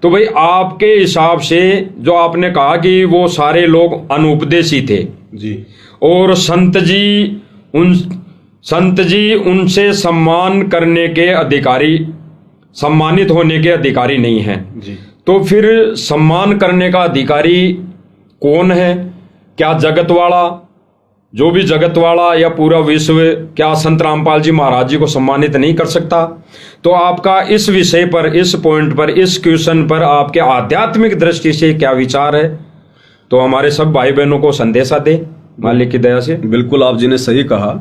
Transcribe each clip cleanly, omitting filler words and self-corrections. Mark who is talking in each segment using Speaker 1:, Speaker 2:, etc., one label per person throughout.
Speaker 1: तो भाई आपके हिसाब से जो आपने कहा कि वो सारे लोग अनुपदेशी थे
Speaker 2: जी,
Speaker 1: और संत जी उनसे सम्मान करने के अधिकारी, सम्मानित होने के अधिकारी नहीं हैं
Speaker 2: जी।
Speaker 1: तो फिर सम्मान करने का अधिकारी कौन है? क्या जगत वाला, जो भी जगत वाला या पूरा विश्व, क्या संत रामपाल जी महाराज जी को सम्मानित नहीं कर सकता? तो आपका इस विषय पर, इस पॉइंट पर, इस क्वेश्चन पर आपके आध्यात्मिक दृष्टि से क्या विचार है? तो हमारे सब भाई बहनों को संदेशा दे मालिक की दया से।
Speaker 2: बिल्कुल, आप जी ने सही कहा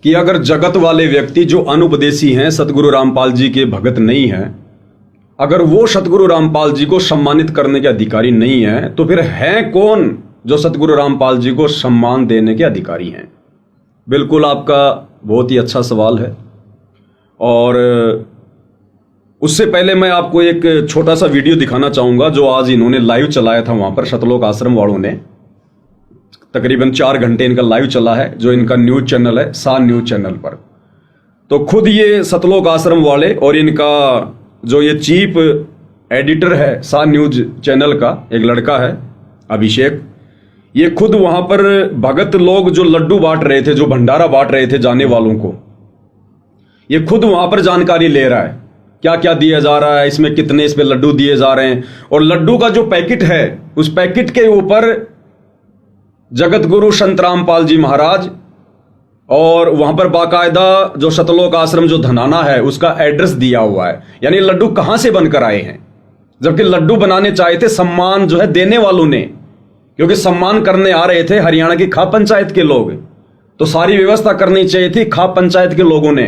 Speaker 2: कि अगर जगत वाले व्यक्ति जो अनुपदेशी हैं, सतगुरु रामपाल जी के भगत नहीं हैं, अगर वो सतगुरु रामपाल जी को सम्मानित करने के अधिकारी नहीं है, तो फिर हैं कौन जो सतगुरु रामपाल जी को सम्मान देने के अधिकारी हैं? बिल्कुल, आपका बहुत ही अच्छा सवाल है। और उससे पहले मैं आपको एक छोटा सा वीडियो दिखाना चाहूंगा जो आज इन्होंने लाइव चलाया था वहां पर, सतलोक आश्रम वालों ने। तकरीबन 4 घंटे इनका लाइव चला है, जो इनका न्यूज चैनल है, सा न्यूज चैनल पर। तो खुद ये सतलोक आश्रम वाले और इनका जो ये चीफ एडिटर है सा न्यूज चैनल का, एक लड़का है अभिषेक, ये खुद वहां पर भगत लोग जो लड्डू बांट रहे थे, जो भंडारा बांट रहे थे जाने वालों को, ये खुद वहां पर जानकारी ले रहा है क्या क्या दिया जा रहा है, इसमें कितने इस पे लड्डू दिए जा रहे हैं। और लड्डू का जो पैकेट है, उस पैकेट के ऊपर जगत गुरु संत रामपाल जी महाराज और वहां पर बाकायदा जो सतलोक आश्रम जो धनाना है उसका एड्रेस दिया हुआ है। यानी लड्डू कहां से बनकर आए हैं, जबकि लड्डू बनाने चाहे थे सम्मान जो है देने वालों ने, क्योंकि सम्मान करने आ रहे थे हरियाणा की खाप पंचायत के लोग, तो सारी व्यवस्था करनी चाहिए थी खाप पंचायत के लोगों ने।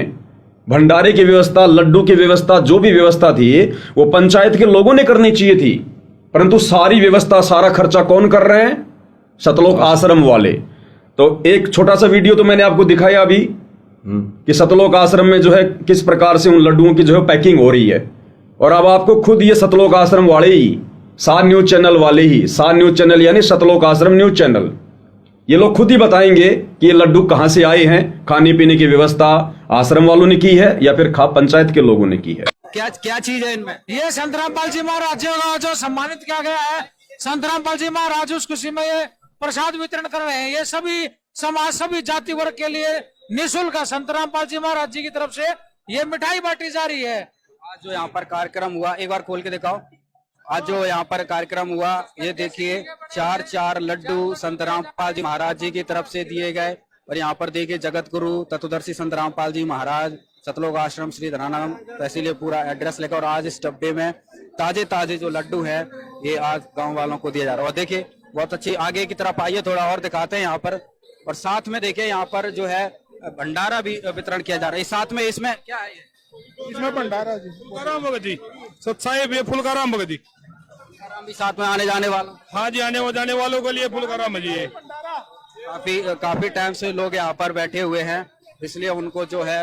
Speaker 2: भंडारे की व्यवस्था, लड्डू की व्यवस्था, जो भी व्यवस्था थी वो पंचायत के लोगों ने करनी चाहिए थी, परंतु सारी व्यवस्था, सारा खर्चा कौन कर रहे हैं? सतलोक आश्रम वाले। तो एक छोटा सा वीडियो तो मैंने आपको दिखाया अभी कि सतलोक आश्रम में जो है किस प्रकार से उन लड्डुओं की जो है पैकिंग हो रही है। और अब आपको खुद ये सतलोक आश्रम वाले ही, सा न्यूज चैनल वाले ही, सा न्यूज चैनल यानी सतलोक आश्रम न्यूज चैनल, ये लोग खुद ही बताएंगे कि ये लड्डू कहां से आए हैं। खाने पीने की व्यवस्था आश्रम वालों ने की है या फिर खाप पंचायत के लोगों ने की है।
Speaker 3: क्या क्या चीज है इनमें? ये संत रामपाल जी महाराज का जो सम्मानित किया गया है, संत रामपाल जी महाराज उस खुशी में ये प्रसाद वितरण कर रहे हैं। ये सभी समाज, सभी जाति वर्ग के लिए निःशुल्क संत रामपाल जी महाराज जी की तरफ से ये मिठाई बांटी जा रही है।
Speaker 4: आज जो यहाँ पर कार्यक्रम हुआ, एक बार खोल के दिखाओ। आज जो यहाँ पर कार्यक्रम हुआ, ये देखिए 4 लड्डू संत रामपाल जी महाराज जी की तरफ से दिए गए। और यहाँ पर देखिए जगत गुरु तत्वदर्शी संत रामपाल जी महाराज, सतलोक आश्रम, श्री धनाना तहसील, ये पूरा एड्रेस लेकर। और आज इस डब्बे में ताजे जो लड्डू है ये आज गाँव वालों को दिया जा रहा है। और देखिए बहुत अच्छी, आगे की तरफ आइए, थोड़ा और दिखाते हैं यहाँ पर। और साथ में देखिए यहाँ पर जो है भंडारा भी वितरण किया जा रहा है। साथ में इसमें क्या है?
Speaker 5: इसमें भंडारा जी, फुलकाराम भगत जी, सत्साहेब ये फुलकाराम भगत जी
Speaker 4: भी साथ में आने जाने वालों।
Speaker 5: हाँ जी, आने जाने वालों के लिए फुलकाराम जी है।
Speaker 4: काफी टाइम से लोग यहाँ पर बैठे हुए हैं, इसलिए उनको जो है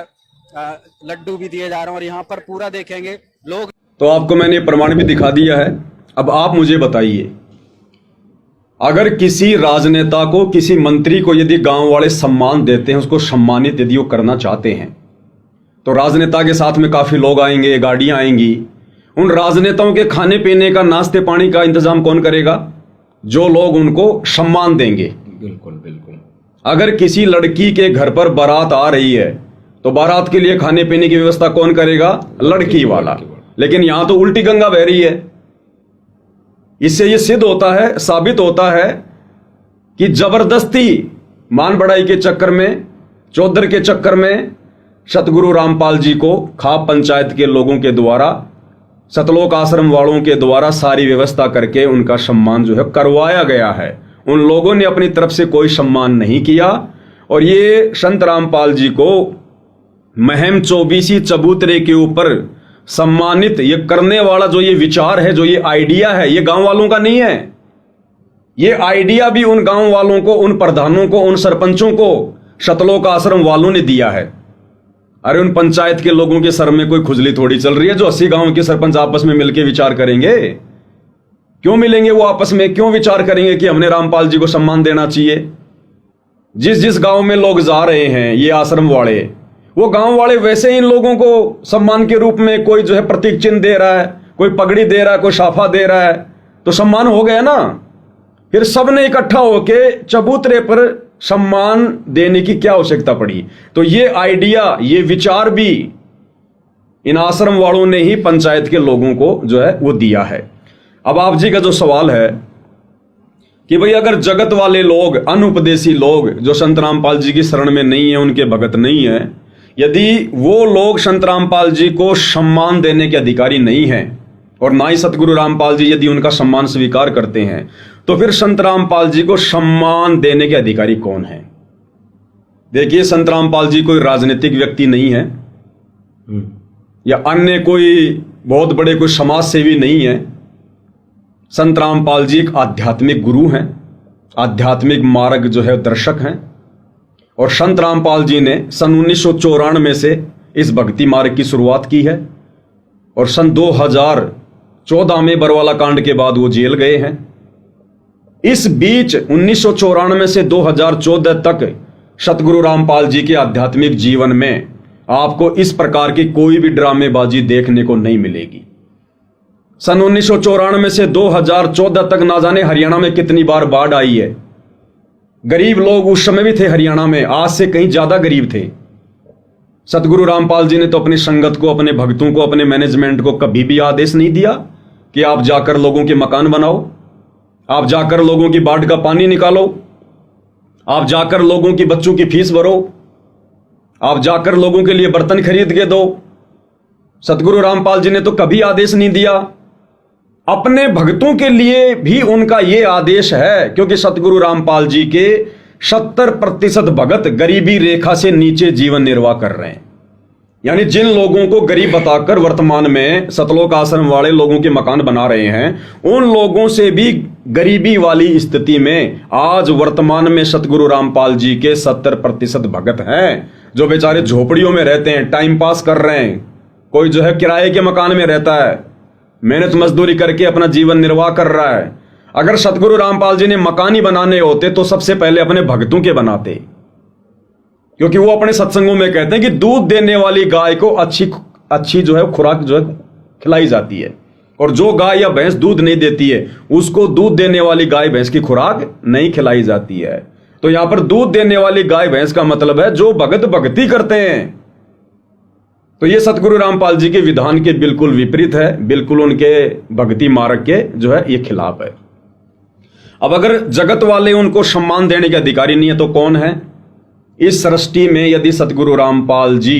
Speaker 4: लड्डू भी दिए जा रहे हैं। और यहाँ पर पूरा देखेंगे लोग।
Speaker 2: तो आपको मैंने प्रमाण भी दिखा दिया है। अब आप मुझे बताइए, अगर किसी राजनेता को, किसी मंत्री को यदि गांव वाले सम्मान देते हैं, उसको सम्मानित यदि वो करना चाहते हैं, तो राजनेता के साथ में काफी लोग आएंगे, गाड़ियां आएंगी। उन राजनेताओं के खाने पीने का, नाश्ते पानी का इंतजाम कौन करेगा? जो लोग उनको सम्मान देंगे।
Speaker 1: बिल्कुल बिल्कुल।
Speaker 2: अगर किसी लड़की के घर पर बारात आ रही है तो बारात के लिए खाने पीने की व्यवस्था कौन करेगा? लड़की वाला। लेकिन यहां तो उल्टी गंगा बह रही है। इससे यह सिद्ध होता है, साबित होता है कि जबरदस्ती मान बढ़ाई के चक्कर में, चौधर के चक्कर में सतगुरु रामपाल जी को खाप पंचायत के लोगों के द्वारा, सतलोक आश्रम वालों के द्वारा सारी व्यवस्था करके उनका सम्मान जो है करवाया गया है। उन लोगों ने अपनी तरफ से कोई सम्मान नहीं किया। और ये संत रामपाल जी को महम 24 चबूतरे के ऊपर सम्मानित ये करने वाला जो ये विचार है, जो ये आइडिया है, ये गांव वालों का नहीं है। ये आइडिया भी उन गांव वालों को, उन प्रधानों को, उन सरपंचों को सतलोक आश्रम वालों ने दिया है। अरे उन पंचायत के लोगों के सर में कोई खुजली थोड़ी चल रही है जो 80 गांव के सरपंच आपस में मिलकर विचार करेंगे? क्यों मिलेंगे वो आपस में? क्यों विचार करेंगे कि हमने रामपाल जी को सम्मान देना चाहिए? जिस गांव में लोग जा रहे हैं ये आश्रम वाले, वो गांव वाले वैसे इन लोगों को सम्मान के रूप में कोई जो है प्रतीक चिन्ह दे रहा है, कोई पगड़ी दे रहा है, कोई साफा दे रहा है, तो सम्मान हो गया ना। फिर सबने इकट्ठा होके चबूतरे पर सम्मान देने की क्या आवश्यकता पड़ी? तो ये आइडिया, ये विचार भी इन आश्रम वालों ने ही पंचायत के लोगों को जो है वो दिया है। अब आप जी का जो सवाल है कि भाई अगर जगत वाले लोग, अनुपदेशी लोग जो संत रामपाल जी की शरण में नहीं है, उनके भगत नहीं है, यदि वो लोग संत रामपाल जी को सम्मान देने के अधिकारी नहीं हैं और ना ही सतगुरु रामपाल जी यदि उनका सम्मान स्वीकार करते हैं, तो फिर संत रामपाल जी को सम्मान देने के अधिकारी कौन है? देखिए, संत रामपाल जी कोई राजनीतिक व्यक्ति नहीं है या अन्य कोई बहुत बड़े कोई समाज सेवी नहीं है। संत रामपाल जी एक आध्यात्मिक गुरु हैं, आध्यात्मिक मार्ग जो है दर्शक हैं। और संत रामपाल जी ने सन 1994 से इस भक्ति मार्ग की शुरुआत की है और सन 2014 में बरवाला कांड के बाद वो जेल गए हैं। इस बीच 1994 से 2014 तक सतगुरु रामपाल जी के आध्यात्मिक जीवन में आपको इस प्रकार की कोई भी ड्रामेबाजी देखने को नहीं मिलेगी। सन 1994 से 2014 तक ना जाने हरियाणा में कितनी बार बाढ़ आई है। गरीब लोग उस समय भी थे हरियाणा में, आज से कहीं ज्यादा गरीब थे। सतगुरु रामपाल जी ने तो अपनी संगत को, अपने भक्तों को, अपने मैनेजमेंट को कभी भी आदेश नहीं दिया कि आप जाकर लोगों के मकान बनाओ, आप जाकर लोगों की बाढ़ का पानी निकालो, आप जाकर लोगों की बच्चों की फीस भरो, आप जाकर लोगों के लिए बर्तन खरीद के दो। सतगुरु रामपाल जी ने तो कभी आदेश नहीं दिया। अपने भक्तों के लिए भी उनका यह आदेश है, क्योंकि सतगुरु रामपाल जी के 70% भगत गरीबी रेखा से नीचे जीवन निर्वाह कर रहे हैं। यानी जिन लोगों को गरीब बताकर वर्तमान में सतलोक आश्रम वाले लोगों के मकान बना रहे हैं, उन लोगों से भी गरीबी वाली स्थिति में आज वर्तमान में सतगुरु रामपाल जी के 70% भगत हैं, जो बेचारे झोपड़ियों में रहते हैं, टाइम पास कर रहे हैं। कोई जो है किराए के मकान में रहता है, मेहनत मजदूरी करके अपना जीवन निर्वाह कर रहा है। अगर सतगुरु रामपाल जी ने मकान ही बनाने होते तो सबसे पहले अपने भक्तों के बनाते, क्योंकि वो अपने सत्संगों में कहते हैं कि दूध देने वाली गाय को अच्छी जो है खुराक जो है खिलाई जाती है, और जो गाय या भैंस दूध नहीं देती है उसको दूध देने वाली गाय भैंस की खुराक नहीं खिलाई जाती है। तो यहां पर दूध देने वाली गाय भैंस का मतलब है जो भगत भक्ति करते हैं। तो ये सतगुरु रामपाल जी के विधान के बिल्कुल विपरीत है, बिल्कुल उनके भक्ति मार्ग के जो है ये खिलाफ है। अब अगर जगत वाले उनको सम्मान देने के अधिकारी नहीं है तो कौन है? इस सृष्टि में यदि सतगुरु रामपाल जी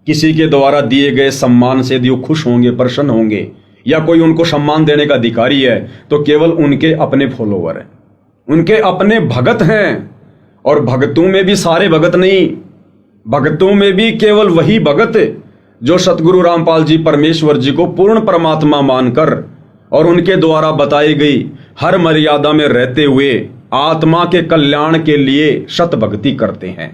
Speaker 2: किसी के द्वारा दिए गए सम्मान से यदि वो खुश होंगे, प्रसन्न होंगे, या कोई उनको सम्मान देने का अधिकारी है, तो केवल उनके अपने फॉलोवर हैं, उनके अपने भगत हैं। और भगतों में भी सारे भगत नहीं, भक्तों में भी केवल वही भगत जो सतगुरु रामपाल जी परमेश्वर जी को पूर्ण परमात्मा मानकर और उनके द्वारा बताई गई हर मर्यादा में रहते हुए आत्मा के कल्याण के लिए सत भक्ति करते हैं।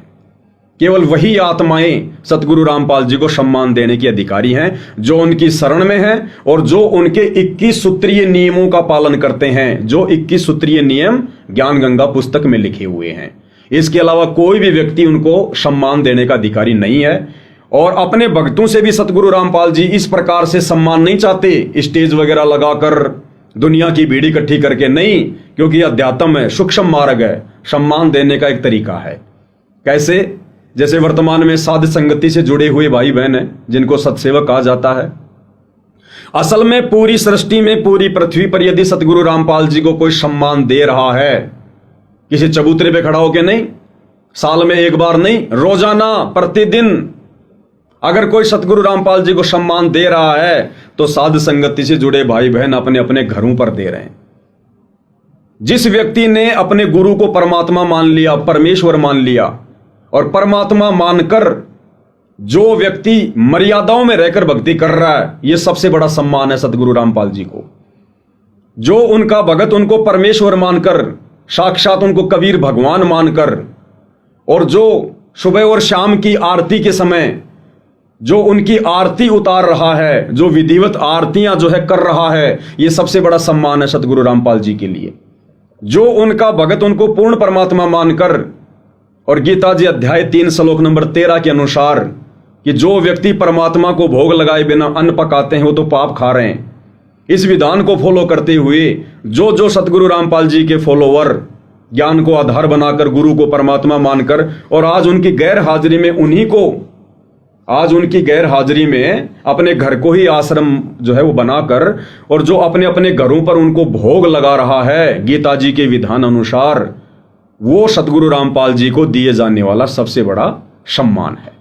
Speaker 2: केवल वही आत्माएं सतगुरु रामपाल जी को सम्मान देने के अधिकारी हैं, जो उनकी शरण में हैं और जो उनके 21 सूत्रीय नियमों का पालन करते हैं, जो 21 सूत्रीय नियम ज्ञान गंगा पुस्तक में लिखे हुए हैं। इसके अलावा कोई भी व्यक्ति उनको सम्मान देने का अधिकारी नहीं है। और अपने भक्तों से भी सतगुरु रामपाल जी इस प्रकार से सम्मान नहीं चाहते, स्टेज वगैरह लगाकर दुनिया की भीड़ इकट्ठी करके नहीं, क्योंकि अध्यात्म है, सूक्ष्म मार्ग है, सम्मान देने का एक तरीका है। कैसे? जैसे वर्तमान में साध संगति से जुड़े हुए भाई बहन हैं, जिनको सत्सेवक कहा जाता है। असल में पूरी सृष्टि में, पूरी पृथ्वी पर यदि सतगुरु रामपाल जी को कोई सम्मान दे रहा है, किसी चबूतरे पे खड़ा होके नहीं, साल में एक बार नहीं, रोजाना प्रतिदिन अगर कोई सतगुरु रामपाल जी को सम्मान दे रहा है, तो साध संगति से जुड़े भाई बहन अपने अपने घरों पर दे रहे हैं। जिस व्यक्ति ने अपने गुरु को परमात्मा मान लिया, परमेश्वर मान लिया, और परमात्मा मानकर जो व्यक्ति मर्यादाओं में रहकर भक्ति कर रहा है, यह सबसे बड़ा सम्मान है सतगुरु रामपाल जी को। जो उनका भगत उनको परमेश्वर मानकर, साक्षात उनको कबीर भगवान मानकर, और जो सुबह और शाम की आरती के समय जो उनकी आरती उतार रहा है, जो विधिवत आरतियां जो है कर रहा है, यह सबसे बड़ा सम्मान है सतगुरु रामपाल जी के लिए। जो उनका भगत उनको पूर्ण परमात्मा मानकर, और गीता जी अध्याय 3 श्लोक नंबर 13 के अनुसार कि जो व्यक्ति परमात्मा को भोग लगाए बिना अन्न पकाते हैं वो तो पाप खा रहे हैं, इस विधान को फॉलो करते हुए जो जो सतगुरु रामपाल जी के फॉलोवर ज्ञान को आधार बनाकर गुरु को परमात्मा मानकर और आज उनकी गैर हाजिरी में अपने घर को ही आश्रम जो है वो बनाकर और जो अपने अपने घरों पर उनको भोग लगा रहा है गीता जी के विधान अनुसार, वो सतगुरु रामपाल जी को दिए जाने वाला सबसे बड़ा सम्मान है।